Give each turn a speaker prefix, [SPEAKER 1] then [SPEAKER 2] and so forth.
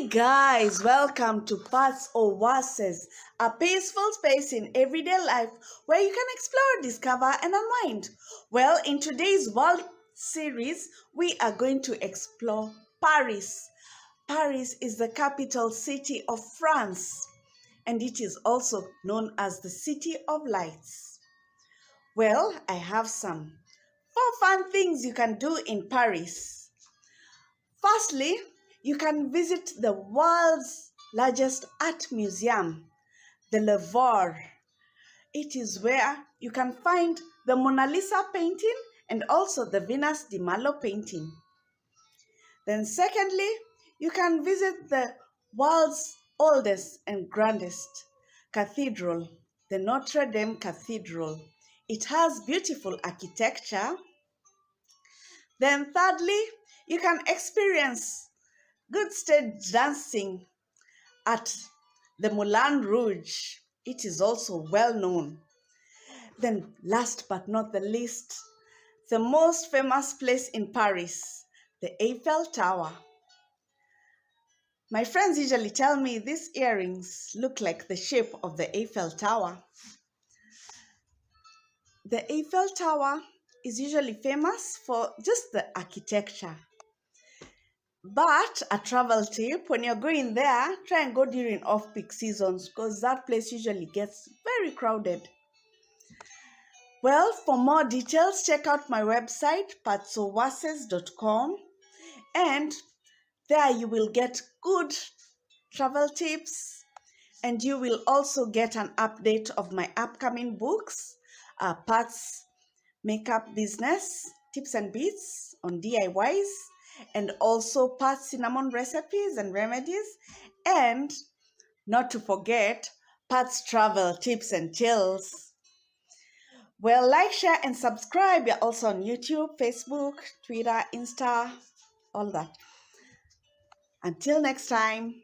[SPEAKER 1] Hey guys, welcome to Paths Oasis, a peaceful space in everyday life where you can explore, discover, and unwind. Well, in today's World series, we are going to explore Paris. Paris is the capital city of France, and it is also known as the City of Lights. Well, I have some 4 fun things you can do in Paris. Firstly, you can visit the world's largest art museum, the Louvre. It is where you can find the Mona Lisa painting and also the Venus de Milo painting. Then, secondly, you can visit the world's oldest and grandest cathedral, the Notre Dame Cathedral. It has beautiful architecture. Then, thirdly, you can experience good stage dancing at the Moulin Rouge. It is also well known. Then, last but not the least, the most famous place in Paris, the Eiffel Tower. My friends usually tell me these earrings look like the shape of the Eiffel Tower. The Eiffel Tower is usually famous for just the architecture. But a travel tip, when you're going there, try and go during off-peak seasons because that place usually gets very crowded. Well, for more details, check out my website, patsowases.com, and there you will get good travel tips, and you will also get an update of my upcoming books, Pat's Makeup Business, Tips and Beats on DIYs, and also Pat's Cinnamon Recipes and Remedies, and not to forget Pat's Travel Tips and Chills. Well, like, share, and subscribe. We're also on YouTube, Facebook, Twitter, Insta, all that. Until next time.